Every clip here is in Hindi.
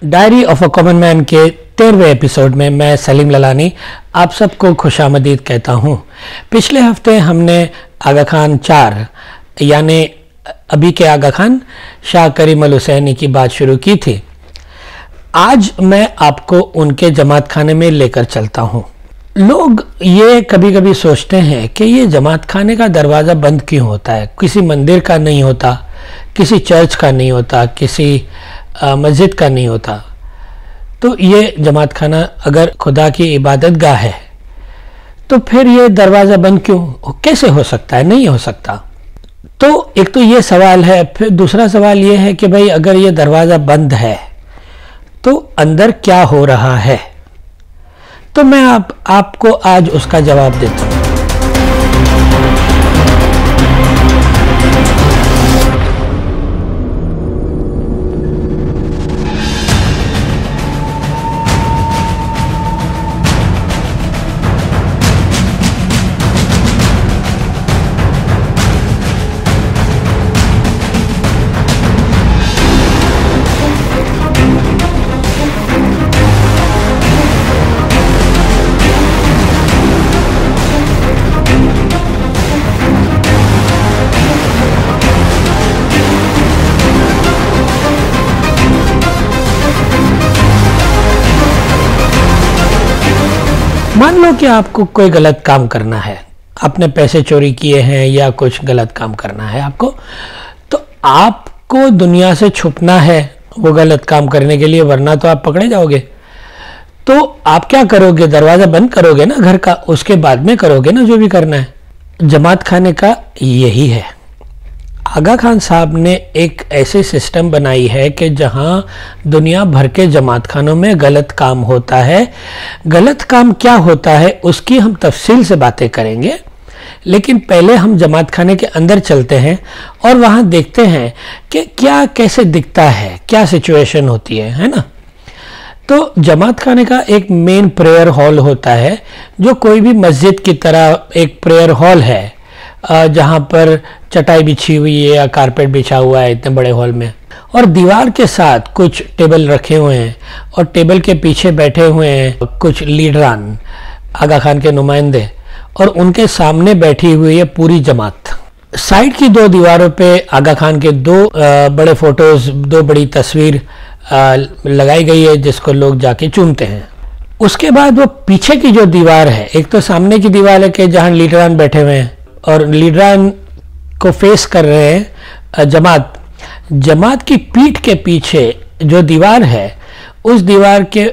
Diary of a common man के 13वें एपिसोड में मैं सलीम ललानी आप सबको खुशामदीद कहता हूँ। पिछले हफ्ते हमने आगा खान 4 यानी अभी के आगा खान शाह करीम अल हुसैनी की बात शुरू की थी। आज मैं आपको उनके जमात खाने में लेकर चलता हूँ। लोग ये कभी कभी सोचते हैं कि ये जमात खाने का दरवाज़ा बंद क्यों होता है, किसी मंदिर का नहीं होता, किसी चर्च का नहीं होता, किसी मस्जिद का नहीं होता। तो ये जमात खाना अगर खुदा की इबादत गाह है तो फिर ये दरवाज़ा बंद क्यों कैसे हो सकता है, नहीं हो सकता। तो एक तो ये सवाल है। फिर दूसरा सवाल ये है कि भाई अगर ये दरवाज़ा बंद है तो अंदर क्या हो रहा है। तो मैं आपको आज उसका जवाब देता हूँ। मान लो कि आपको कोई गलत काम करना है, आपने पैसे चोरी किए हैं या कुछ गलत काम करना है आपको, तो आपको दुनिया से छुपना है वो गलत काम करने के लिए, वरना तो आप पकड़े जाओगे। तो आप क्या करोगे, दरवाज़ा बंद करोगे ना घर का, उसके बाद में करोगे ना जो भी करना है। जमात खाने का यही है। आगा खान साहब ने एक ऐसे सिस्टम बनाई है कि जहां दुनिया भर के जमात खानों में गलत काम होता है। गलत काम क्या होता है उसकी हम तफसील से बातें करेंगे, लेकिन पहले हम जमात खाने के अंदर चलते हैं और वहां देखते हैं कि क्या कैसे दिखता है, क्या सिचुएशन होती है ना। तो जमात खाने का एक मेन प्रेयर हॉल होता है, जो कोई भी मस्जिद की तरह एक प्रेयर हॉल है, जहाँ पर चटाई बिछी हुई है या कारपेट बिछा हुआ है इतने बड़े हॉल में, और दीवार के साथ कुछ टेबल रखे हुए हैं और टेबल के पीछे बैठे हुए हैं कुछ लीडरान, आगा खान के नुमाइंदे, और उनके सामने बैठी हुई है पूरी जमात। साइड की 2 दीवारों पे आगा खान के 2 बड़े फोटोज, 2 बड़ी तस्वीर लगाई गई है जिसको लोग जाके चूमते हैं। उसके बाद वो पीछे की जो दीवार है, एक तो सामने की दीवार है कि जहाँ लीडरान बैठे हुए हैं और लीडरान को फेस कर रहे हैं जमात की पीठ के पीछे जो दीवार है, उस दीवार के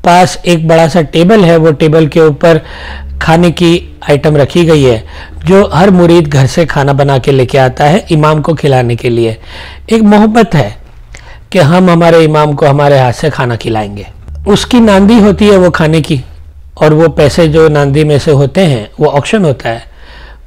पास एक बड़ा सा टेबल है। वो टेबल के ऊपर खाने की आइटम रखी गई है जो हर मुरीद घर से खाना बना के लेके आता है इमाम को खिलाने के लिए। एक मोहब्बत है कि हम हमारे इमाम को हमारे हाथ से खाना खिलाएंगे। उसकी नांदी होती है वो खाने की, और वो पैसे जो नांदी में से होते हैं वो ऑक्शन होता है,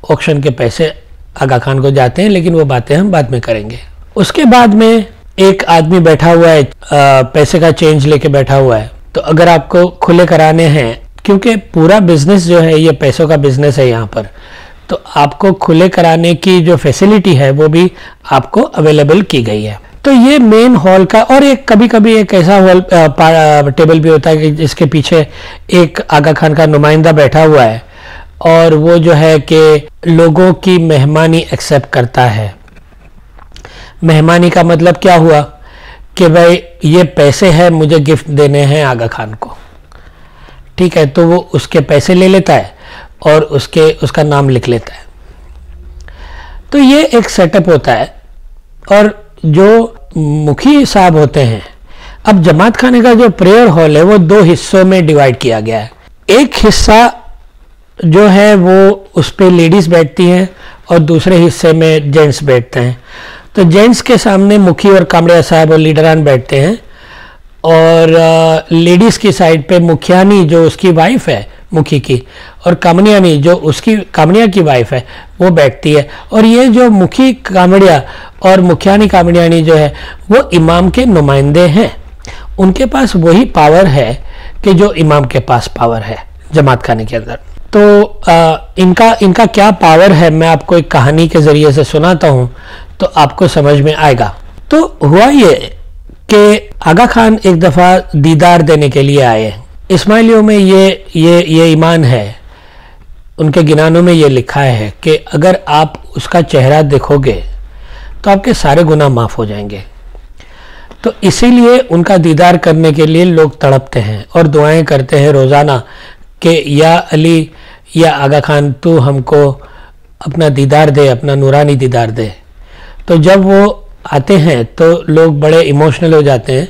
ऑक्शन के पैसे आगा खान को जाते हैं, लेकिन वो बातें हम बाद में करेंगे। उसके बाद में एक आदमी बैठा हुआ है, पैसे का चेंज लेके बैठा हुआ है। तो अगर आपको खुले कराने हैं, क्योंकि पूरा बिजनेस जो है ये पैसों का बिजनेस है यहाँ पर, तो आपको खुले कराने की जो फैसिलिटी है वो भी आपको अवेलेबल की गई है। तो ये मेन हॉल का, और एक कभी कभी एक ऐसा हॉल टेबल भी होता है कि जिसके पीछे एक आगा खान का नुमाइंदा बैठा हुआ है और वो जो है कि लोगों की मेहमानी एक्सेप्ट करता है। मेहमानी का मतलब क्या हुआ कि भाई ये पैसे हैं, मुझे गिफ्ट देने हैं आगा खान को, ठीक है, तो वो उसके पैसे ले लेता है और उसका नाम लिख लेता है। तो ये एक सेटअप होता है। और जो मुखी साहब होते हैं, अब जमात खाने का जो प्रेयर हॉल है वो 2 हिस्सों में डिवाइड किया गया है। एक हिस्सा जो है वो उस पे लेडीज बैठती हैं और दूसरे हिस्से में जेंट्स बैठते हैं। तो जेंट्स के सामने मुखी और कामड़िया साहब और लीडरान बैठते हैं, और लेडीज की साइड पे मुखियानी जो उसकी वाइफ है मुखी की, और कामड़ियानी जो उसकी कामड़िया की वाइफ है वो बैठती है। और ये जो मुखी कामड़िया और मुखियानी कामड़ियानी जो है वो इमाम के नुमाइंदे हैं। उनके पास वही पावर है कि जो इमाम के पास पावर है जमात खाने के अंदर। तो इनका क्या पावर है मैं आपको एक कहानी के जरिए से सुनाता हूं तो आपको समझ में आएगा। तो हुआ ये कि आगा खान एक दफ़ा दीदार देने के लिए आए। इस्माइलियों में ये ईमान है, उनके गिनानों में ये लिखा है कि अगर आप उसका चेहरा देखोगे तो आपके सारे गुनाह माफ़ हो जाएंगे। तो इसीलिए उनका दीदार करने के लिए लोग तड़पते हैं और दुआएं करते हैं रोज़ाना कि या अली या आगा खान तू हमको अपना दीदार दे, अपना नूरानी दीदार दे। तो जब वो आते हैं तो लोग बड़े इमोशनल हो जाते हैं,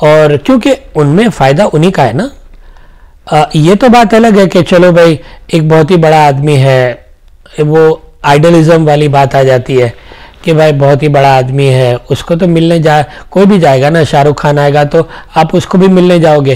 और क्योंकि उनमें फ़ायदा उन्हीं का है ना। ये तो बात अलग है कि चलो भाई एक बहुत ही बड़ा आदमी है, वो आइडलिज्म वाली बात आ जाती है कि भाई बहुत ही बड़ा आदमी है, उसको तो मिलने कोई भी जाएगा ना, शाहरुख खान आएगा तो आप उसको भी मिलने जाओगे,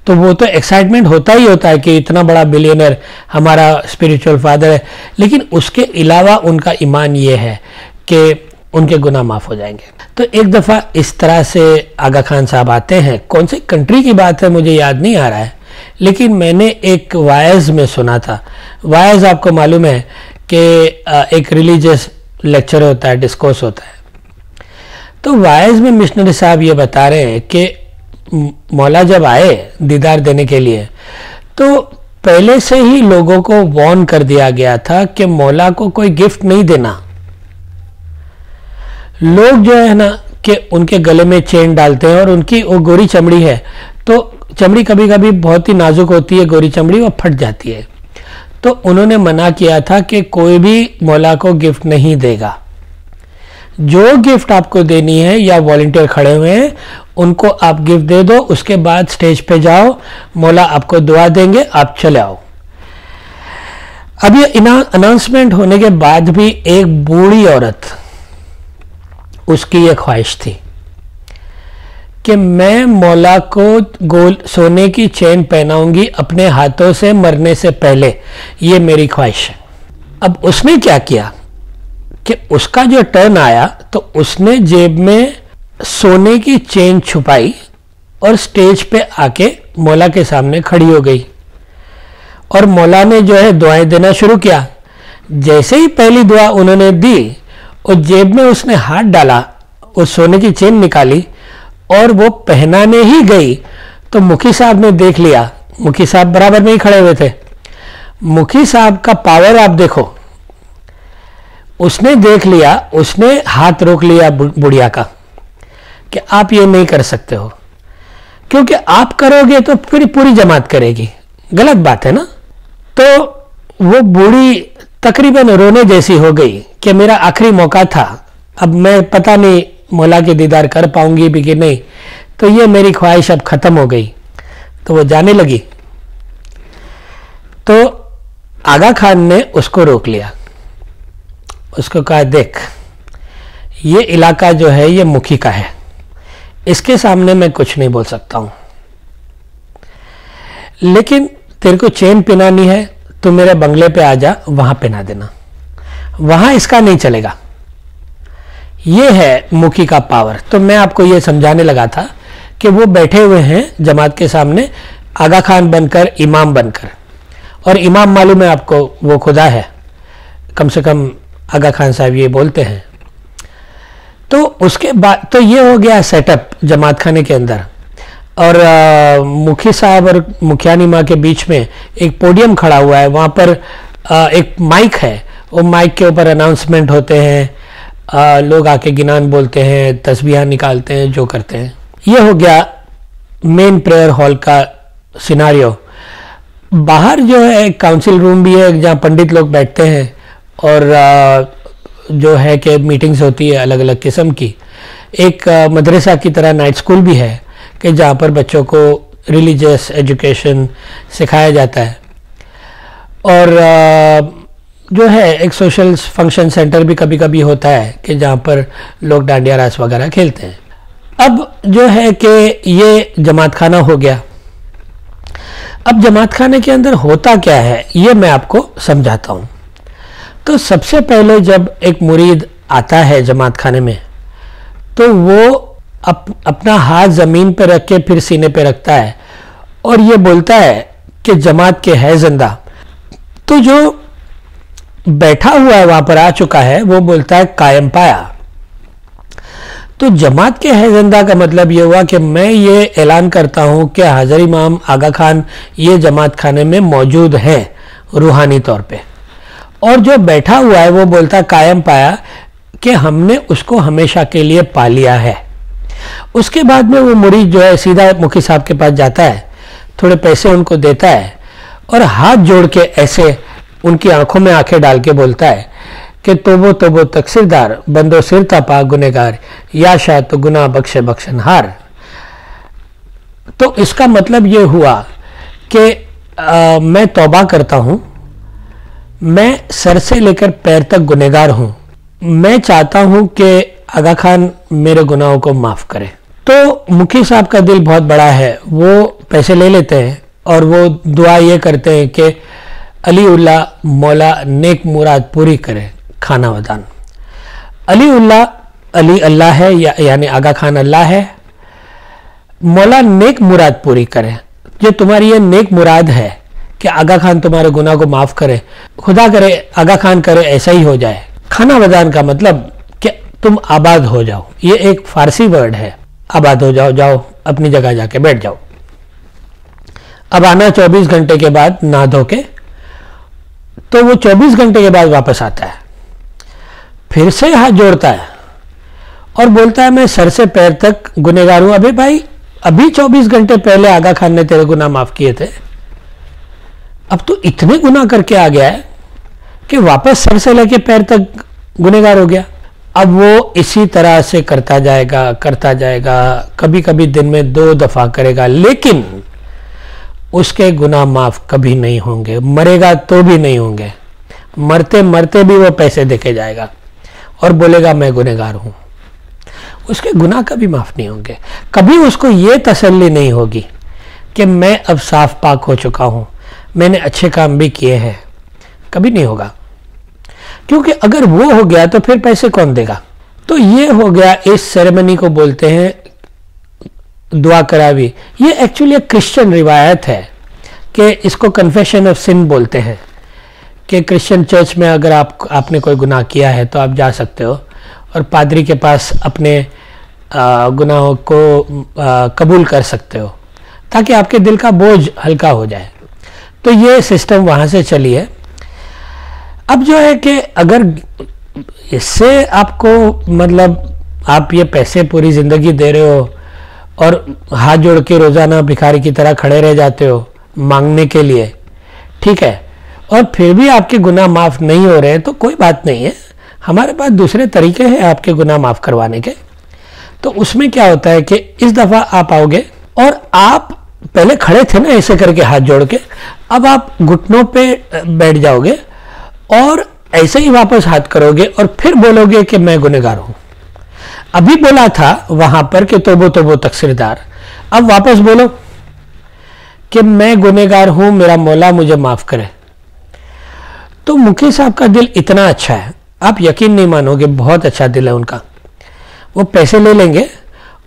तो वो तो एक्साइटमेंट होता ही होता है कि इतना बड़ा बिलियनर हमारा स्पिरिचुअल फादर है। लेकिन उसके अलावा उनका ईमान ये है कि उनके गुनाह माफ़ हो जाएंगे। तो एक दफ़ा इस तरह से आगा खान साहब आते हैं, कौन सी कंट्री की बात है मुझे याद नहीं आ रहा है, लेकिन मैंने एक वायज़ में सुना था। वायज़ आपको मालूम है कि एक रिलीजियस लेक्चर होता है, डिस्कोर्स होता है। तो वायज़ में मिशनरी साहब ये बता रहे हैं कि मौला जब आए दीदार देने के लिए तो पहले से ही लोगों को वार्न कर दिया गया था कि मौला को कोई गिफ्ट नहीं देना। लोग जो है ना कि उनके गले में चेन डालते हैं और उनकी वो गोरी चमड़ी है, तो चमड़ी कभी कभी बहुत ही नाजुक होती है, गोरी चमड़ी वो फट जाती है। तो उन्होंने मना किया था कि कोई भी मौला को गिफ्ट नहीं देगा। जो गिफ्ट आपको देनी है या वॉलंटियर खड़े हुए हैं उनको आप गिफ्ट दे दो, उसके बाद स्टेज पे जाओ, मौला आपको दुआ देंगे, आप चले आओ। अब ये अनाउंसमेंट होने के बाद भी एक बूढ़ी औरत, उसकी ये ख्वाहिश थी कि मैं मौला को गोल सोने की चेन पहनाऊंगी अपने हाथों से मरने से पहले, ये मेरी ख्वाहिश है। अब उसने क्या किया कि उसका जो टर्न आया तो उसने जेब में सोने की चेन छुपाई और स्टेज पे आके मौला के सामने खड़ी हो गई, और मौला ने जो है दुआएं देना शुरू किया। जैसे ही पहली दुआ उन्होंने दी और जेब में उसने हाथ डाला, उस सोने की चेन निकाली और वो पहनाने ही गई तो मुखी साहब ने देख लिया। मुखी साहब बराबर में ही खड़े हुए थे। मुखी साहब का पावर आप देखो, उसने देख लिया, उसने हाथ रोक लिया बुढ़िया का कि आप ये नहीं कर सकते हो, क्योंकि आप करोगे तो फिर पूरी जमात करेगी, गलत बात है ना। तो वो बूढ़ी तकरीबन रोने जैसी हो गई कि मेरा आखिरी मौका था, अब मैं पता नहीं मौला के दीदार कर पाऊंगी भी कि नहीं, तो ये मेरी ख्वाहिश अब खत्म हो गई। तो वो जाने लगी तो आगा खान ने उसको रोक लिया, उसको कहा देख ये इलाका जो है ये मुखी का है, इसके सामने मैं कुछ नहीं बोल सकता हूं, लेकिन तेरे को चेन पहनानी है तो मेरे बंगले पे आ जा, वहां पहना देना, वहां इसका नहीं चलेगा। ये है मुखी का पावर। तो मैं आपको ये समझाने लगा था कि वो बैठे हुए हैं जमात के सामने आगा खान बनकर, इमाम बनकर, और इमाम मालूम है आपको वो खुदा है, कम से कम आगा खान साहब ये बोलते हैं। तो उसके बाद तो ये हो गया सेटअप जमात खाने के अंदर, और मुखी साहब और मुखियानी माँ के बीच में एक पोडियम खड़ा हुआ है, वहाँ पर एक माइक है, वो माइक के ऊपर अनाउंसमेंट होते हैं, लोग आके गिनान बोलते हैं, तस्बीहां निकालते हैं, जो करते हैं। ये हो गया मेन प्रेयर हॉल का सिनारियो। बाहर जो है एक काउंसिल रूम भी है जहाँ पंडित लोग बैठते हैं, और जो है कि मीटिंग्स होती है अलग अलग किस्म की। एक मदरसा की तरह नाइट स्कूल भी है कि जहाँ पर बच्चों को रिलीजियस एजुकेशन सिखाया जाता है, और जो है एक सोशल फंक्शन सेंटर भी कभी कभी होता है कि जहाँ पर लोग डांडिया रास वगैरह खेलते हैं। अब जो है कि ये जमात खाना हो गया। अब जमात खाने के अंदर होता क्या है ये मैं आपको समझाता हूँ। तो सबसे पहले जब एक मुरीद आता है जमात खाने में तो वो अपना हाथ ज़मीन पर रख के फिर सीने पे रखता है और ये बोलता है कि जमात के है जिंदा। तो जो बैठा हुआ है वहां पर आ चुका है वो बोलता है कायम पाया। तो जमात के है जिंदा का मतलब ये हुआ कि मैं ये ऐलान करता हूं कि हाज़र इमाम आगा खान ये जमात खाने में मौजूद है रूहानी तौर पे, और जो बैठा हुआ है वो बोलता कायम पाया कि हमने उसको हमेशा के लिए पा लिया है। उसके बाद में वो मुरीद जो है सीधा मुखी साहब के पास जाता है, थोड़े पैसे उनको देता है और हाथ जोड़ के ऐसे उनकी आंखों में आंखें डाल के बोलता है कि तोबो तोबो तकसीरदार, बंदो सिर तपा गुनेगार, या शाह तो गुनाह बख्शे बख्शनहार। तो इसका मतलब ये हुआ कि मैं तौबा करता हूं, मैं सर से लेकर पैर तक गुनेगार हूं, मैं चाहता हूं कि आगा खान मेरे गुनाहों को माफ करे। तो मुखी साहब का दिल बहुत बड़ा है, वो पैसे ले लेते हैं और वो दुआ ये करते हैं कि अली उल्लाह मौला नेक मुराद पूरी करे खाना वदान। अली उल्लाह, अली अल्लाह है यानी आगा खान अल्लाह है, मौला नेक मुराद पूरी करे। जो तुम्हारी ये नेक मुराद है कि आगा खान तुम्हारे गुनाह को माफ करे, खुदा करे आगा खान करे ऐसा ही हो जाए। खाना वदान का मतलब कि तुम आबाद हो जाओ, ये एक फारसी वर्ड है, आबाद हो जाओ, जाओ अपनी जगह जाके बैठ जाओ। अब आना 24 घंटे के बाद नहा धो के, तो वो 24 घंटे के बाद वापस आता है, फिर से हाथ जोड़ता है और बोलता है मैं सर से पैर तक गुनहगार हूं। अबे भाई, अभी 24 घंटे पहले आगा खान ने तेरे गुनाह माफ किए थे, अब तो इतने गुनाह करके आ गया है कि वापस सर से लेके पैर तक गुनहगार हो गया। अब वो इसी तरह से करता जाएगा, कभी कभी दिन में 2 दफा करेगा, लेकिन उसके गुनाह माफ कभी नहीं होंगे, मरेगा तो भी नहीं होंगे, मरते मरते भी वो पैसे देके जाएगा और बोलेगा मैं गुनहगार हूं। उसके गुनाह कभी माफ नहीं होंगे। कभी उसको ये तसल्ली नहीं होगी कि मैं अब साफ पाक हो चुका हूं, मैंने अच्छे काम भी किए हैं, कभी नहीं होगा। क्योंकि अगर वो हो गया तो फिर पैसे कौन देगा। तो ये हो गया, इस सेरेमनी को बोलते हैं दुआ करावी। ये एक्चुअली एक क्रिश्चियन रिवायत है कि इसको कन्फेशन ऑफ सिन बोलते हैं, कि क्रिश्चियन चर्च में अगर आपने कोई गुनाह किया है तो आप जा सकते हो और पादरी के पास अपने गुनाहों को कबूल कर सकते हो ताकि आपके दिल का बोझ हल्का हो जाए। तो ये सिस्टम वहाँ से चली है। अब जो है कि अगर इससे आपको मतलब आप ये पैसे पूरी ज़िंदगी दे रहे हो और हाथ जोड़ के रोज़ाना भिखारी की तरह खड़े रह जाते हो मांगने के लिए, ठीक है, और फिर भी आपके गुनाह माफ़ नहीं हो रहे हैं, तो कोई बात नहीं है, हमारे पास दूसरे तरीके हैं आपके गुनाह माफ़ करवाने के। तो उसमें क्या होता है कि इस दफ़ा आप आओगे और आप पहले खड़े थे ना ऐसे करके हाथ जोड़ के, अब आप घुटनों पे बैठ जाओगे और ऐसे ही वापस हाथ करोगे और फिर बोलोगे कि मैं गुनहगार हूं। अभी बोला था वहां पर कि तोबो तोबो तकसीरदार, अब वापस बोलो कि मैं गुनहगार हूं, मेरा मौला मुझे माफ करे। तो मुखी साहब का दिल इतना अच्छा है, आप यकीन नहीं मानोगे, बहुत अच्छा दिल है उनका। वो पैसे ले लेंगे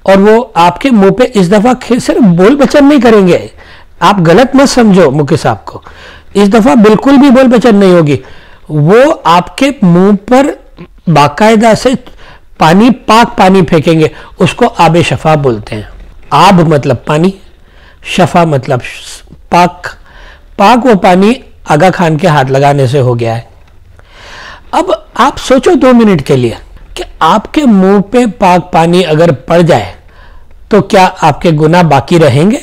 और वो आपके मुंह पे इस दफा सिर्फ बोल बचन नहीं करेंगे। आप गलत मत समझो मुखी साहब को, इस दफा बिल्कुल भी बोल बचन नहीं होगी। वो आपके मुंह पर बाकायदा से पानी, पाक पानी फेंकेंगे, उसको आबे शफा बोलते हैं। आब मतलब पानी, शफा मतलब पाक। पाक वो पानी आगा खान के हाथ लगाने से हो गया है। अब आप सोचो 2 मिनट के लिए कि आपके मुंह पे पाक पानी अगर पड़ जाए तो क्या आपके गुनाह बाकी रहेंगे?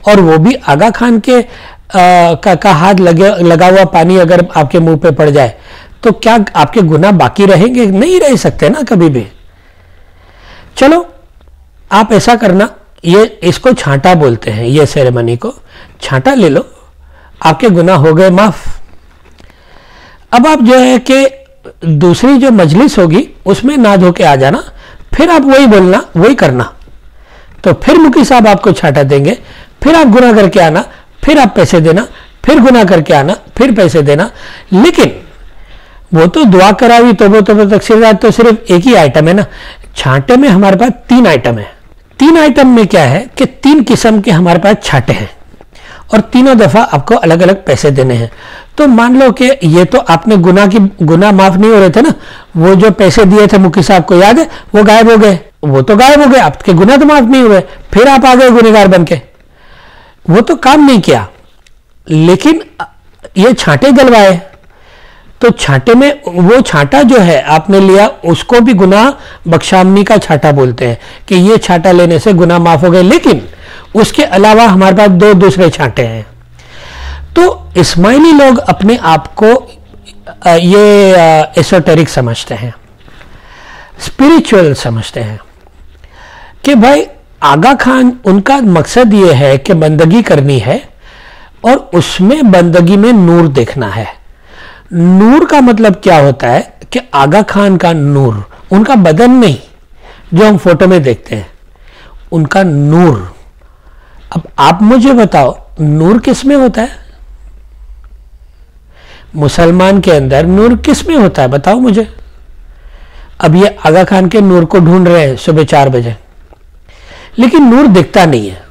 और वो भी आगा खान के का हाथ लगा हुआ पानी अगर आपके मुंह पे पड़ जाए तो क्या आपके गुनाह बाकी रहेंगे? नहीं रह सकते ना कभी भी। चलो आप ऐसा करना, ये इसको छांटा बोलते हैं, ये सेरेमनी को छांटा ले लो, आपके गुनाह हो गए माफ। अब आप जो है कि दूसरी जो मजलिस होगी उसमें ना धो के आ जाना, फिर आप वही बोलना, वही करना। तो फिर मुखी साहब आपको छांटा देंगे, फिर आप गुनाह करके आना, फिर आप पैसे देना, फिर गुनाह करके आना, फिर पैसे देना। लेकिन वो तो दुआ करावी तोबो तोबो तकसीरदार तो सिर्फ एक ही आइटम है ना। छांटे में हमारे पास 3 आइटम है। 3 आइटम में क्या है कि 3 किस्म के हमारे पास छांटे हैं और तीनों दफा आपको अलग अलग पैसे देने हैं। तो मान लो कि ये तो आपने गुनाह माफ नहीं हो रहे थे ना, वो जो पैसे दिए थे मुखी साहब को याद है, वो गायब हो गए। वो तो गायब हो गए, आपके गुनाह तो माफ नहीं हुए, फिर आप आ गए गुनहगार बन के। वो तो काम नहीं किया, लेकिन ये छांटे गलवाए, तो छांटे में वो छांटा जो है आपने लिया, उसको भी गुनाह बख्शामनी का छांटा बोलते हैं कि ये छांटा लेने से गुनाह माफ हो गए। लेकिन उसके अलावा हमारे पास दो दूसरे छांटे हैं। तो इस्माइली लोग अपने आप को ये एसोटेरिक समझते हैं, स्पिरिचुअल समझते हैं कि भाई आगा खान, उनका मकसद ये है कि बंदगी करनी है और उसमें बंदगी में नूर देखना है। नूर का मतलब क्या होता है कि आगा खान का नूर, उनका बदन नहीं जो हम फोटो में देखते हैं, उनका नूर। अब आप मुझे बताओ नूर किस में होता है? मुसलमान के अंदर नूर किस में होता है बताओ मुझे। अब ये आगा खान के नूर को ढूंढ रहे हैं सुबह 4 बजे, लेकिन नूर दिखता नहीं है।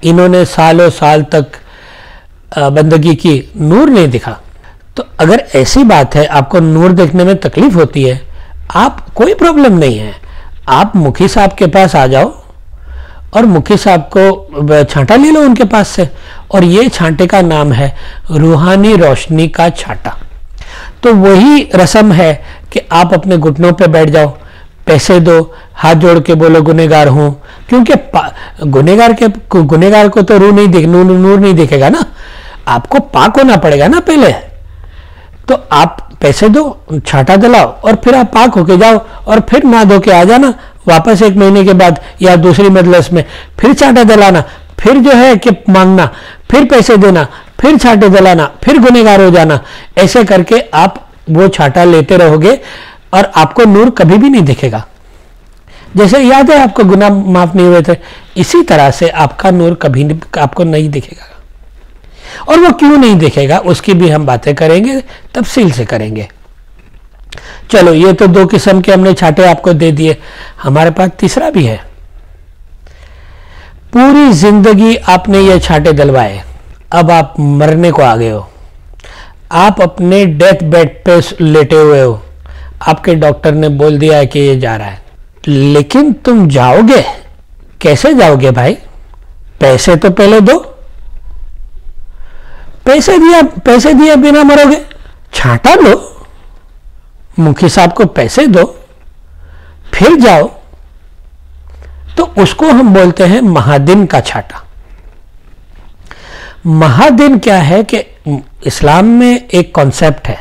इन्होंने सालों साल तक बंदगी की, नूर नहीं दिखा। तो अगर ऐसी बात है, आपको नूर देखने में तकलीफ होती है, आप, कोई प्रॉब्लम नहीं है, आप मुखी साहब के पास आ जाओ और मुखी साहब को छांटा ले लो उनके पास से, और ये छांटे का नाम है रूहानी रोशनी का छांटा। तो वही रस्म है कि आप अपने घुटनों पे बैठ जाओ, पैसे दो, हाथ जोड़ के बोलो गुनहगार हूं, क्योंकि गुनहगार को तो नूर नहीं दिखेगा ना, आपको पाक होना पड़ेगा ना पहले। तो आप पैसे दो, छांटा दिलाओ और फिर आप पाक होके जाओ और फिर ना धो के आ जाना वापस 1 महीने के बाद या दूसरी मजलिस में, फिर छांटा दिलाना, फिर जो है कि मांगना, फिर पैसे देना, फिर छांटे दिलाना, फिर गुनहगार हो जाना। ऐसे करके आप वो छांटा लेते रहोगे और आपको नूर कभी भी नहीं दिखेगा। जैसे याद है आपको गुनाह माफ नहीं हुए थे, इसी तरह से आपका नूर कभी आपको नहीं दिखेगा। और वो क्यों नहीं दिखेगा उसकी भी हम बातें करेंगे, तफसील से करेंगे। चलो, ये तो 2 किस्म के हमने छांटे आपको दे दिए, हमारे पास तीसरा भी है। पूरी जिंदगी आपने ये छांटे दिलवाए, अब आप मरने को आ गए हो, आप अपने डेथ बेड पे लेटे हुए हो, आपके डॉक्टर ने बोल दिया है कि ये जा रहा है, लेकिन तुम जाओगे कैसे? जाओगे भाई, पैसे तो पहले दो, पैसे दिए बिना मरोगे? छांटा लो, मुखी साहब को पैसे दो, फिर जाओ। तो उसको हम बोलते हैं महादिन का छांटा। महादिन क्या है कि इस्लाम में एक कॉन्सेप्ट है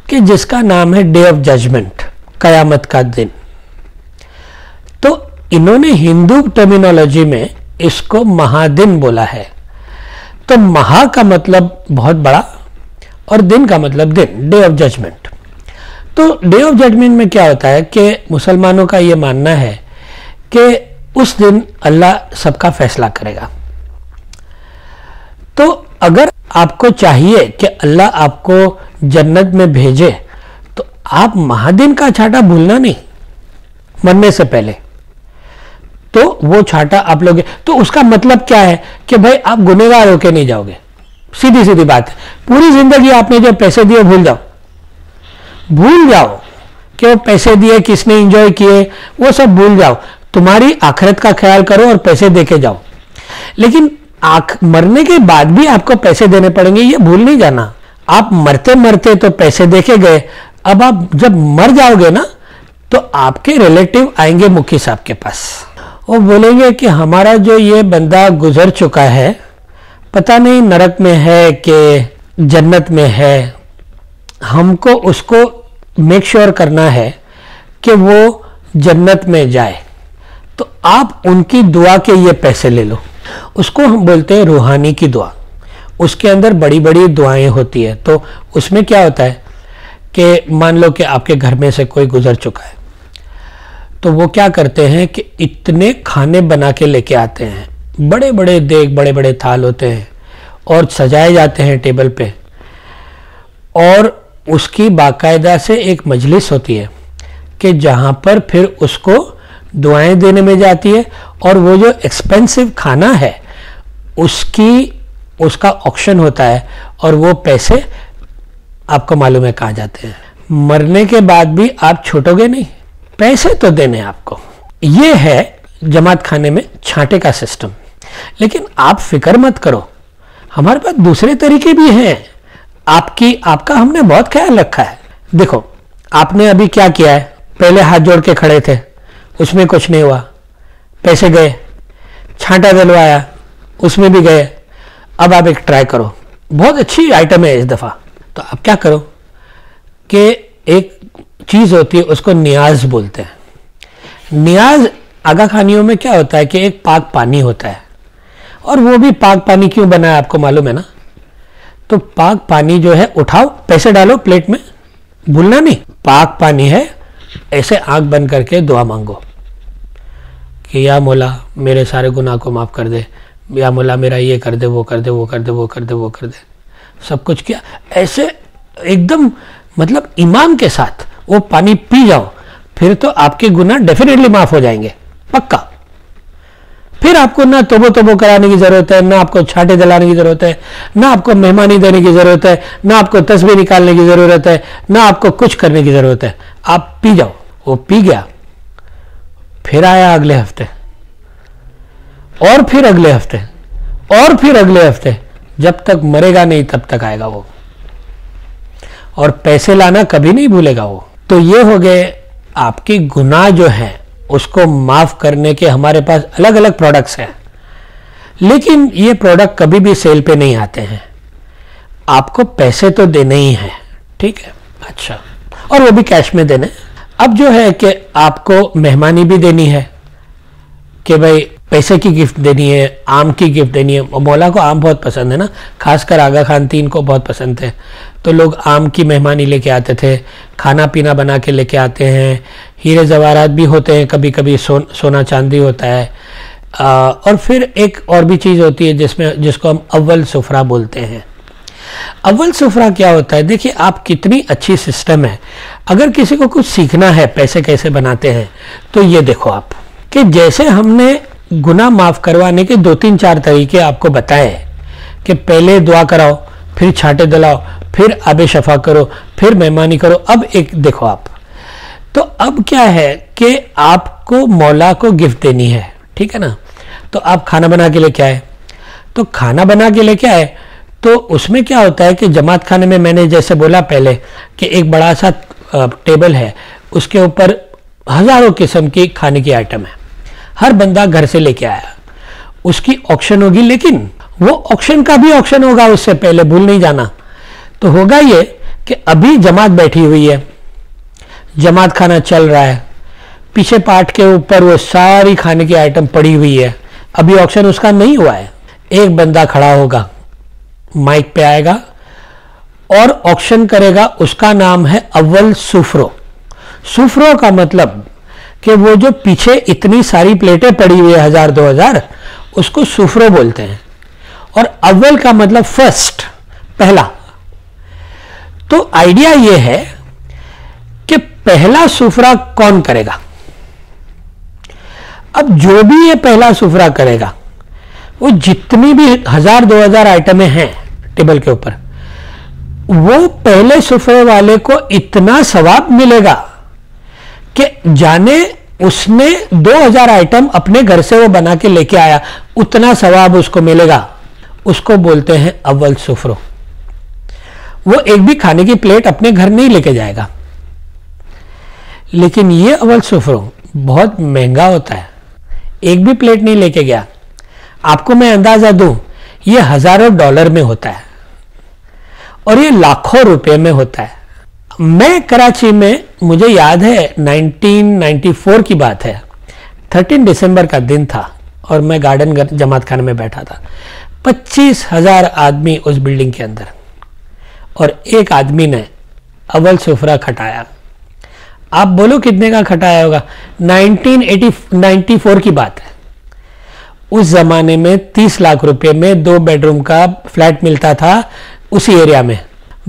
कि जिसका नाम है डे ऑफ जजमेंट, कयामत का दिन। तो इन्होंने हिंदू टर्मिनोलॉजी में इसको महादिन बोला है। तो महा का मतलब बहुत बड़ा और दिन का मतलब दिन, डे ऑफ जजमेंट। तो डे ऑफ जजमेंट में क्या होता है कि मुसलमानों का यह मानना है कि उस दिन अल्लाह सबका फैसला करेगा। तो अगर आपको चाहिए कि अल्लाह आपको जन्नत में भेजे, तो आप महादिन का छांटा भूलना नहीं मरने से पहले। तो वो छांटा आप लोगे, तो उसका मतलब क्या है कि भाई आप गुनहगार होके नहीं जाओगे। सीधी सीधी बात है, पूरी जिंदगी आपने जो पैसे दिए भूल जाओ कि वो पैसे दिए किसने एंजॉय किए, वो सब भूल जाओ। तुम्हारी आखिरत का ख्याल करो और पैसे देके जाओ। लेकिन मरने के बाद भी आपको पैसे देने पड़ेंगे, ये भूल नहीं जाना। आप मरते मरते तो पैसे देके गए, अब आप जब मर जाओगे ना, तो आपके रिलेटिव आएंगे मुखी साहब के पास, वो बोलेंगे कि हमारा जो ये बंदा गुजर चुका है, पता नहीं नरक में है कि जन्नत में है, हमको उसको मेक श्योर करना है कि वो जन्नत में जाए, तो आप उनकी दुआ के ये पैसे ले लो। उसको हम बोलते हैं रूहानी की दुआ। उसके अंदर बड़ी बड़ी दुआएं होती है। तो उसमें क्या होता है कि मान लो कि आपके घर में से कोई गुजर चुका है, तो वो क्या करते हैं कि इतने खाने बना के लेके आते हैं, बड़े बड़े देग, बड़े बड़े थाल होते हैं और सजाए जाते हैं टेबल पे, और उसकी बाकायदा से एक मजलिस होती है कि जहाँ पर फिर उसको दुआएं देने में जाती है, और वो जो एक्सपेंसिव खाना है उसका ऑक्शन होता है, और वो पैसे आपको मालूम है कहाँ जाते हैं। मरने के बाद भी आप छूटोगे नहीं, पैसे तो देने आपको, ये है जमात खाने में छांटे का सिस्टम। लेकिन आप फिक्र मत करो, हमारे पास दूसरे तरीके भी हैं। आपका हमने बहुत ख्याल रखा है। देखो, आपने अभी क्या किया है, पहले हाथ जोड़ के खड़े थे, उसमें कुछ नहीं हुआ, पैसे गए, छांटा दिलवाया, उसमें भी गए। अब आप एक ट्राई करो, बहुत अच्छी आइटम है इस दफ़ा। तो आप क्या करो कि एक चीज़ होती है, उसको नियाज बोलते हैं। नियाज आगा खानियों में क्या होता है कि एक पाक पानी होता है, और वो भी पाक पानी क्यों बना है आपको मालूम है ना। तो पाक पानी जो है, उठाओ, पैसे डालो प्लेट में, भूलना नहीं, पाक पानी है। ऐसे आंख बंद करके दुआ मांगो कि या मौला मेरे सारे गुनाह को माफ़ कर दे, या मौला मेरा ये कर दे, वो कर दे, वो कर दे, वो कर दे, वो कर दे। सब कुछ किया, ऐसे एकदम मतलब ईमान के साथ वो पानी पी जाओ, फिर तो आपके गुनाह डेफिनेटली माफ़ हो जाएंगे, पक्का। फिर आपको ना तोबो कराने की ज़रूरत है, ना आपको छाटे दिलाने की ज़रूरत है, ना आपको मेहमानी देने की ज़रूरत है, ना आपको तस्बीह निकालने की ज़रूरत है, ना आपको कुछ करने की ज़रूरत है। आप पी जाओ। वो पी गया, फिर आया अगले हफ्ते, और फिर अगले हफ्ते, और फिर अगले हफ्ते, जब तक मरेगा नहीं तब तक आएगा वो। और पैसे लाना कभी नहीं भूलेगा वो। तो ये हो गए आपके गुनाह जो है उसको माफ करने के हमारे पास अलग अलग प्रोडक्ट्स हैं। लेकिन ये प्रोडक्ट कभी भी सेल पे नहीं आते हैं, आपको पैसे तो देने ही हैं, ठीक है। अच्छा, और वो भी कैश में देने। अब जो है कि आपको मेहमानी भी देनी है, कि भाई पैसे की गिफ्ट देनी है, आम की गिफ्ट देनी है। मौला को आम बहुत पसंद है ना, खासकर आगा खान तीन को बहुत पसंद है। तो लोग आम की मेहमानी लेके आते थे, खाना पीना बना के लेके आते हैं, हीरे जवाहरात भी होते हैं, कभी कभी सोना चांदी होता है। और फिर एक और भी चीज़ होती है जिसको हम अव्वल सुफरा बोलते हैं। अव्वल सुफरा क्या होता है? देखिए, आप कितनी अच्छी सिस्टम है। अगर किसी को कुछ सीखना है पैसे कैसे बनाते हैं, तो ये देखो आप, कि जैसे हमने गुनाह माफ़ करवाने के 2-3-4 तरीके आपको बताए, कि पहले दुआ कराओ, फिर छाटे दिलाओ, फिर आबे शफा करो, फिर मेहमानी करो। अब एक देखो आप, तो अब क्या है कि आपको मौला को गिफ्ट देनी है, ठीक है ना। तो आप खाना बना के लेके आए, तो खाना बना के लेके आए तो उसमें क्या होता है कि जमात खाने में मैंने जैसे बोला पहले कि एक बड़ा सा टेबल है, उसके ऊपर हज़ारों किस्म की खाने की आइटम है। हर बंदा घर से लेके आया, उसकी ऑक्शन होगी, लेकिन वो ऑक्शन का भी ऑक्शन होगा उससे पहले, भूल नहीं जाना। तो होगा ये कि अभी जमात बैठी हुई है, जमात खाना चल रहा है, पीछे पार्ट के ऊपर वो सारी खाने की आइटम पड़ी हुई है, अभी ऑक्शन उसका नहीं हुआ है। एक बंदा खड़ा होगा, माइक पे आएगा और ऑक्शन करेगा। उसका नाम है अव्वल सुफरो। सुफरो का मतलब कि वो जो पीछे इतनी सारी प्लेटें पड़ी हुई है 1000-2000, उसको सुफरो बोलते हैं। और अव्वल का मतलब फर्स्ट, पहला। तो आइडिया ये है कि पहला सुफरा कौन करेगा। अब जो भी ये पहला सुफरा करेगा, वो जितनी भी 1000-2000 आइटमें हैं टेबल के ऊपर, वो पहले सुफरे वाले को इतना सवाब मिलेगा कि जाने उसने 2000 आइटम अपने घर से वो बना के लेके आया, उतना सवाब उसको मिलेगा। उसको बोलते हैं अव्वल सुफरो। वो एक भी खाने की प्लेट अपने घर नहीं लेके जाएगा, लेकिन ये अव्वल सुफरो बहुत महंगा होता है। एक भी प्लेट नहीं लेके गया, आपको मैं अंदाजा दूं, ये हजारों डॉलर में होता है और ये लाखों रुपए में होता है। मैं कराची में, मुझे याद है 1994 की बात है, 13 दिसंबर का दिन था और मैं गार्डन जमात खाने में बैठा था। 25,000 आदमी उस बिल्डिंग के अंदर, और एक आदमी ने अव्वल सुफरा खटाया। आप बोलो कितने का खटाया होगा? 1994 की बात है। उस जमाने में 30 लाख रुपए में 2 बेडरूम का फ्लैट मिलता था उसी एरिया में।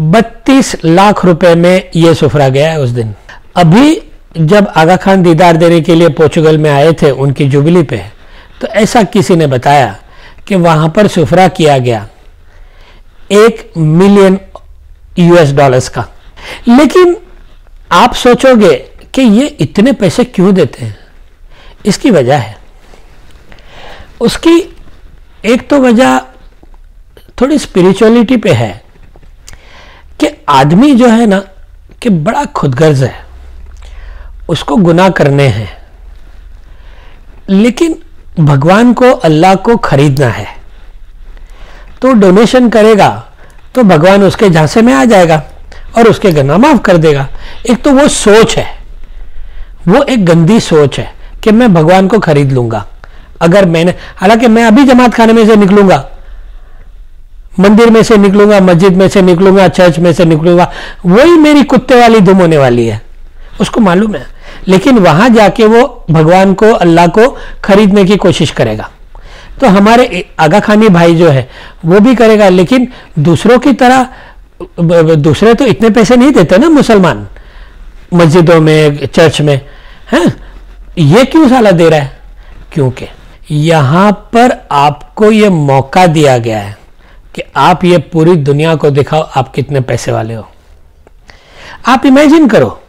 32 लाख रुपए में यह सुफरा गया है उस दिन। अभी जब आगा खान दीदार देने के लिए पोर्चुगल में आए थे उनकी जुबली पे, तो ऐसा किसी ने बताया कि वहां पर सुफरा किया गया $1 मिलियन का। लेकिन आप सोचोगे कि ये इतने पैसे क्यों देते हैं। इसकी वजह है, उसकी एक तो वजह थोड़ी स्पिरिचुअलिटी पे है कि आदमी जो है ना कि बड़ा खुदगर्ज है, उसको गुनाह करने हैं, लेकिन भगवान को, अल्लाह को खरीदना है, तो डोनेशन करेगा तो भगवान उसके झांसे में आ जाएगा और उसके गुनाह माफ कर देगा। एक तो वो सोच है, वो एक गंदी सोच है कि मैं भगवान को खरीद लूंगा। अगर मैंने, हालांकि मैं अभी जमात खाने में से निकलूंगा, मंदिर में से निकलूंगा, मस्जिद में से निकलूंगा, चर्च में से निकलूंगा, वही मेरी कुत्ते वाली धुम होने वाली है, उसको मालूम है। लेकिन वहां जाके वो भगवान को, अल्लाह को खरीदने की कोशिश करेगा। तो हमारे आगा खानी भाई जो है वो भी करेगा, लेकिन दूसरों की तरह, दूसरे तो इतने पैसे नहीं देते ना मुसलमान मस्जिदों में, चर्च में, हैं? ये क्यों साला दे रहा है? क्योंकि यहां पर आपको ये मौका दिया गया है कि आप ये पूरी दुनिया को दिखाओ आप कितने पैसे वाले हो। आप इमेजिन करो,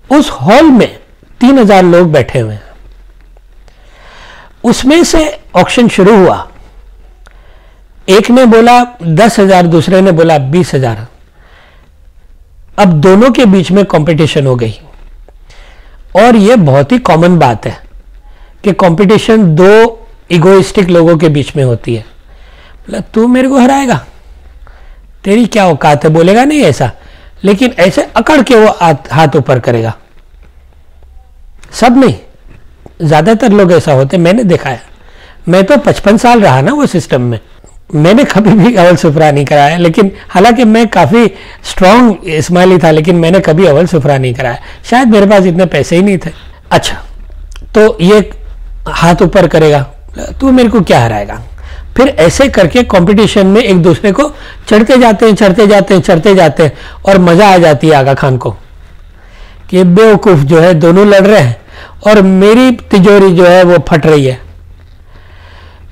उस हॉल में 3000 लोग बैठे हुए हैं, उसमें से ऑक्शन शुरू हुआ, एक ने बोला 10,000, दूसरे ने बोला 20,000। अब दोनों के बीच में कंपटीशन हो गई, और यह बहुत ही कॉमन बात है कि कंपटीशन दो इगोइस्टिक लोगों के बीच में होती है। बोला तू मेरे को हराएगा, तेरी क्या औकात है, बोलेगा नहीं ऐसा, लेकिन ऐसे अकड़ के वो हाथ ऊपर करेगा। सब नहीं, ज्यादातर लोग ऐसा होते, मैंने देखा है। मैं तो 55 साल रहा ना वो सिस्टम में, मैंने कभी भी अव्वल सुफरा नहीं कराया, लेकिन हालांकि मैं काफी स्ट्रांग इस्माइली था, लेकिन मैंने कभी अव्वल सुफरा नहीं कराया, शायद मेरे पास इतने पैसे ही नहीं थे। अच्छा, तो ये हाथ ऊपर करेगा, तू मेरे को क्या हराएगा। फिर ऐसे करके कंपटीशन में एक दूसरे को चढ़ते जाते हैं, चढ़ते जाते हैं, चढ़ते जाते हैं, और मजा आ जाती है आगा खान को कि बेवकूफ जो है दोनों लड़ रहे हैं और मेरी तिजोरी जो है वो फट रही है।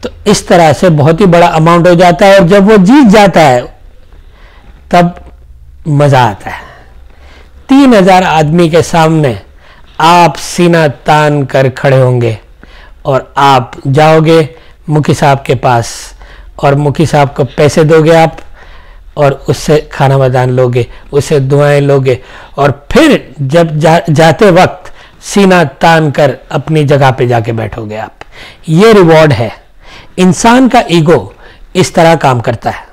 तो इस तरह से बहुत ही बड़ा अमाउंट हो जाता है, और जब वो जीत जाता है तब मजा आता है। 3000 आदमी के सामने आप सीना तान कर खड़े होंगे और आप जाओगे मुखी साहब के पास, और मुखी साहब को पैसे दोगे आप, और उससे खाना बदान लोगे, उससे दुआएं लोगे, और फिर जब जाते वक्त सीना तान कर अपनी जगह पे जाके बैठोगे आप। ये रिवॉर्ड है। इंसान का ईगो इस तरह काम करता है।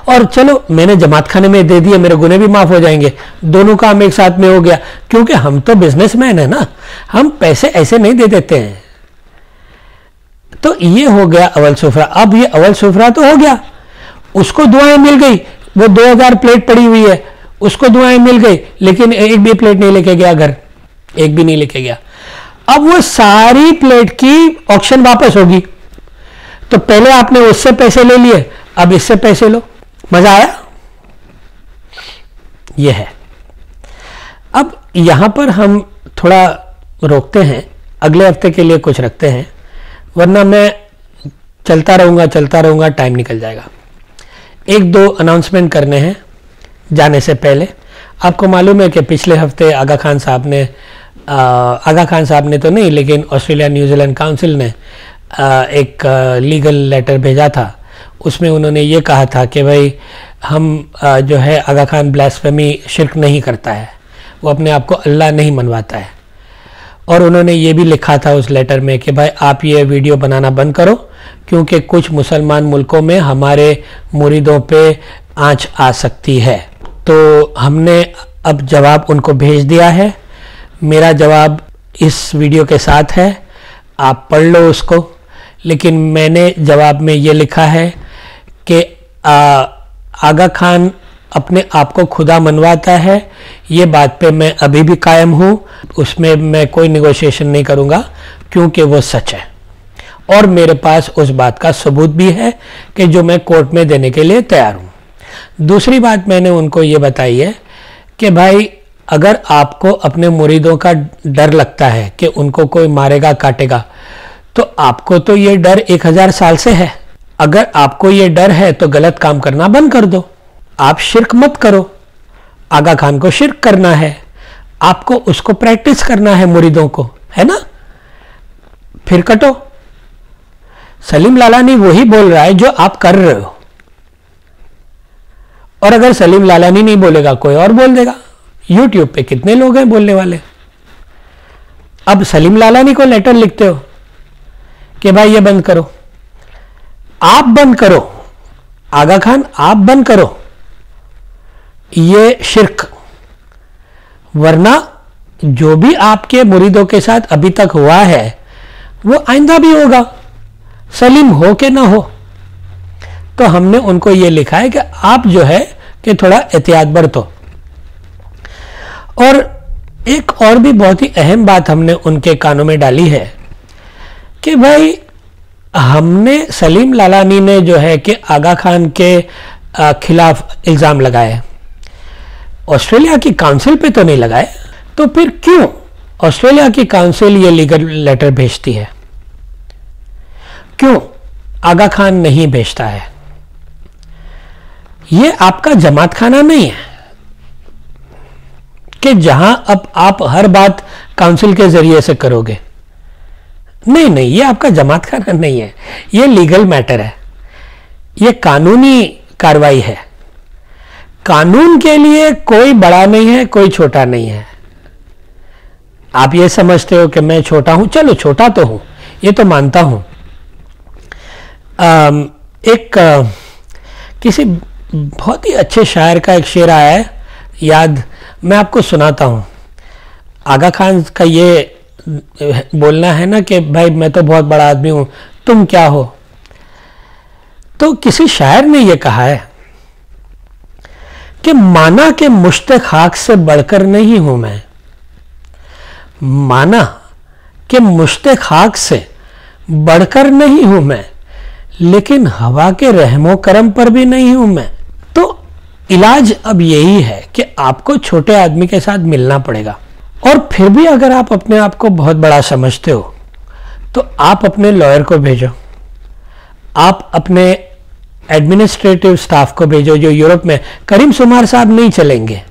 और चलो मैंने जमात खाने में दे दिए, मेरे गुने भी माफ हो जाएंगे, दोनों काम एक साथ में हो गया, क्योंकि हम तो बिजनेसमैन है ना, हम पैसे ऐसे नहीं दे देते हैं। तो ये हो गया अव्वल सुफरा। अब ये अव्वल सुफरा तो हो गया, उसको दुआएं मिल गई, वो 2000 प्लेट पड़ी हुई है, उसको दुआएं मिल गई, लेकिन एक भी प्लेट नहीं लेके गया घर, एक भी नहीं लेके गया। अब वो सारी प्लेट की ऑक्शन वापस होगी, तो पहले आपने उससे पैसे ले लिए, अब इससे पैसे लो। मजा आया? ये है। अब यहां पर हम थोड़ा रोकते हैं, अगले हफ्ते के लिए कुछ रखते हैं, वरना मैं चलता रहूंगा, टाइम निकल जाएगा। एक दो अनाउंसमेंट करने हैं जाने से पहले। आपको मालूम है कि पिछले हफ्ते आगा खान साहब ने तो नहीं, लेकिन ऑस्ट्रेलिया न्यूजीलैंड काउंसिल ने एक लीगल लेटर भेजा था। उसमें उन्होंने ये कहा था कि भाई हम जो है आगा खान ब्लास्फेमी शिर्क नहीं करता है, वो अपने आप को अल्लाह नहीं मनवाता है। और उन्होंने ये भी लिखा था उस लेटर में कि भाई आप ये वीडियो बनाना बंद करो, क्योंकि कुछ मुसलमान मुल्कों में हमारे मुरीदों पे आंच आ सकती है। तो हमने अब जवाब उनको भेज दिया है। मेरा जवाब इस वीडियो के साथ है, आप पढ़ लो उसको। लेकिन मैंने जवाब में ये लिखा है कि आगा खान अपने आप को खुदा मनवाता है, ये बात पे मैं अभी भी कायम हूँ, उसमें मैं कोई निगोशिएशन नहीं करूँगा, क्योंकि वो सच है। और मेरे पास उस बात का सबूत भी है कि जो मैं कोर्ट में देने के लिए तैयार हूँ। दूसरी बात मैंने उनको ये बताई है कि भाई अगर आपको अपने मुरीदों का डर लगता है कि उनको कोई मारेगा काटेगा, तो आपको तो ये डर 1000 साल से है। अगर आपको ये डर है तो गलत काम करना बंद कर दो, आप शिर्क मत करो। आगा खान को शिर्क करना है, आपको उसको प्रैक्टिस करना है मुरीदों को, है ना, फिर कटो। सलीम लालानी वही बोल रहा है जो आप कर रहे हो, और अगर सलीम लालानी नहीं बोलेगा कोई और बोल देगा। यूट्यूब पे कितने लोग हैं बोलने वाले। अब सलीम लालानी को लेटर लिखते हो कि भाई ये बंद करो, आप बंद करो, आगा खान आप बंद करो ये शिर्क, वरना जो भी आपके मुरीदों के साथ अभी तक हुआ है वो आइंदा भी होगा, सलीम हो के ना हो। तो हमने उनको ये लिखा है कि आप जो है कि थोड़ा एहतियात बरतो। और एक और भी बहुत ही अहम बात हमने उनके कानों में डाली है कि भाई हमने सलीम लालानी ने जो है कि आगा खान के खिलाफ इल्ज़ाम लगाए, ऑस्ट्रेलिया की काउंसिल पे तो नहीं लगाए, तो फिर क्यों ऑस्ट्रेलिया की काउंसिल ये लीगल लेटर भेजती है, क्यों आगा खान नहीं भेजता है? ये आपका जमात खाना नहीं है कि जहां अब आप हर बात काउंसिल के जरिए से करोगे। नहीं नहीं, ये आपका जमात खाना नहीं है, ये लीगल मैटर है, ये कानूनी कार्रवाई है। कानून के लिए कोई बड़ा नहीं है, कोई छोटा नहीं है। आप ये समझते हो कि मैं छोटा हूं, चलो छोटा तो हूं, ये तो मानता हूं। किसी बहुत ही अच्छे शायर का एक शेर आया है याद, मैं आपको सुनाता हूं। आगा खान का ये बोलना है ना कि भाई मैं तो बहुत बड़ा आदमी हूं, तुम क्या हो। तो किसी शायर ने यह कहा है कि माना कि मुश्त खाक से बढ़कर नहीं हूं मैं, माना कि मुश्त खाक से बढ़कर नहीं हूं मैं, लेकिन हवा के रहमो करम पर भी नहीं हूं मैं। तो इलाज अब यही है कि आपको छोटे आदमी के साथ मिलना पड़ेगा। और फिर भी अगर आप अपने आप को बहुत बड़ा समझते हो तो आप अपने लॉयर को भेजो, आप अपने एडमिनिस्ट्रेटिव स्टाफ को भेजो। जो यूरोप में करीम सुमार साहब नहीं चलेंगे,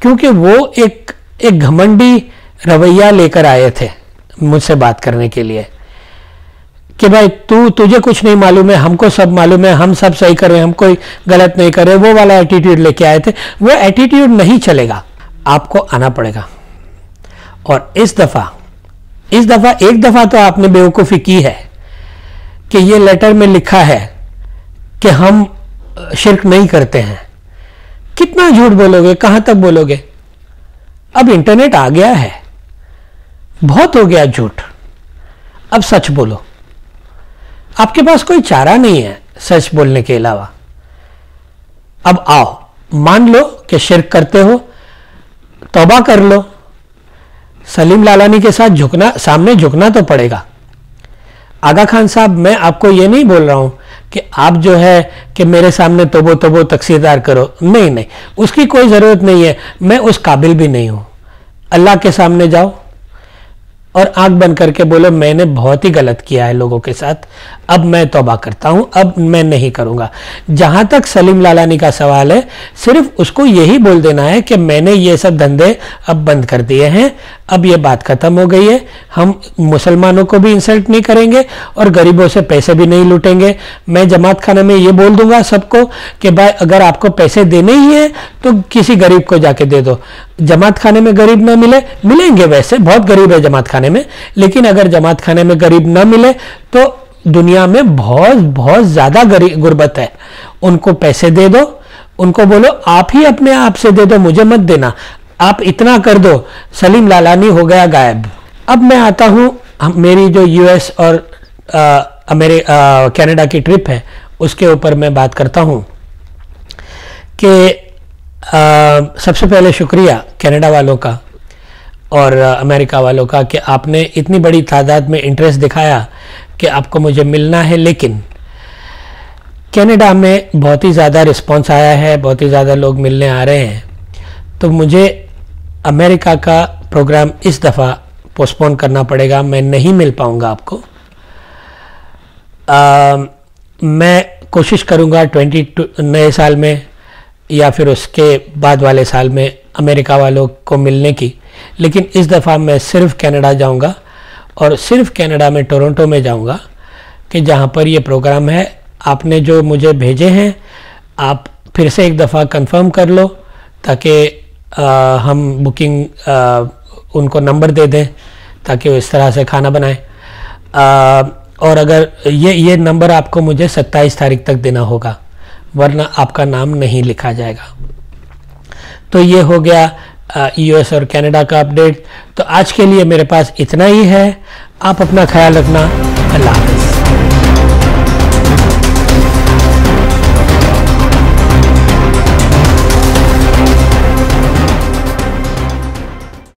क्योंकि वो एक घमंडी रवैया लेकर आए थे मुझसे बात करने के लिए कि भाई तुझे कुछ नहीं मालूम है, हमको सब मालूम है, हम सब सही कर रहे हैं, हम कोई गलत नहीं कर रहे, वो वाला एटीट्यूड लेके आए थे। वो एटीट्यूड नहीं चलेगा, आपको आना पड़ेगा। और इस दफा एक दफा तो आपने बेवकूफ़ी की है कि ये लेटर में लिखा है कि हम शिर्क नहीं करते हैं। कितना झूठ बोलोगे, कहां तक बोलोगे? अब इंटरनेट आ गया है, बहुत हो गया झूठ, अब सच बोलो। आपके पास कोई चारा नहीं है सच बोलने के अलावा। अब आओ, मान लो कि शिर्क करते हो, तौबा कर लो। सलीम लालानी के साथ सामने झुकना तो पड़ेगा। आगा खान साहब, मैं आपको ये नहीं बोल रहा हूं कि आप जो है कि मेरे सामने तोबो तकसीरदार करो, नहीं नहीं, उसकी कोई ज़रूरत नहीं है, मैं उस काबिल भी नहीं हूं। अल्लाह के सामने जाओ और आंख बंद करके बोलो मैंने बहुत ही गलत किया है लोगों के साथ, अब मैं तौबा करता हूं, अब मैं नहीं करूंगा। जहां तक सलीम लालानी का सवाल है, सिर्फ उसको यही बोल देना है कि मैंने ये सब धंधे अब बंद कर दिए हैं, अब ये बात खत्म हो गई है, हम मुसलमानों को भी इंसल्ट नहीं करेंगे और गरीबों से पैसे भी नहीं लूटेंगे। मैं जमात खाना में ये बोल दूंगा सबको कि भाई अगर आपको पैसे देने ही है तो किसी गरीब को जाके दे दो। जमात खाने में गरीब ना मिलेंगे, वैसे बहुत गरीब है जमात खाने में, लेकिन अगर जमात खाने में गरीब ना मिले तो दुनिया में बहुत बहुत ज्यादा गुर्बत है। उनको पैसे दे दो, उनको बोलो आप ही अपने आप से दे दो, मुझे मत देना, आप इतना कर दो, सलीम लालानी हो गया गायब। अब मैं आता हूं, मेरी जो यूएस और कनाडा की ट्रिप है उसके ऊपर मैं बात करता हूं कि सबसे पहले शुक्रिया कनाडा वालों का और अमेरिका वालों का कि आपने इतनी बड़ी तादाद में इंटरेस्ट दिखाया कि आपको मुझे मिलना है। लेकिन कनाडा में बहुत ही ज़्यादा रिस्पांस आया है, बहुत ही ज़्यादा लोग मिलने आ रहे हैं, तो मुझे अमेरिका का प्रोग्राम इस दफ़ा पोस्टपोन करना पड़ेगा, मैं नहीं मिल पाऊंगा आपको। मैं कोशिश करूंगा 22 नए साल में या फिर उसके बाद वाले साल में अमेरिका वालों को मिलने की, लेकिन इस दफ़ा मैं सिर्फ कनाडा जाऊंगा और सिर्फ कनाडा में टोरंटो में जाऊंगा कि जहां पर ये प्रोग्राम है। आपने जो मुझे भेजे हैं आप फिर से एक दफ़ा कंफर्म कर लो ताकि हम बुकिंग उनको नंबर दे दें ताकि वो इस तरह से खाना बनाएं। और अगर ये नंबर आपको मुझे 27 तारीख तक देना होगा, वरना आपका नाम नहीं लिखा जाएगा। तो ये हो गया यूएस और कनाडा का अपडेट। तो आज के लिए मेरे पास इतना ही है। आप अपना ख्याल रखना। अल्लाह हाफ़िज़।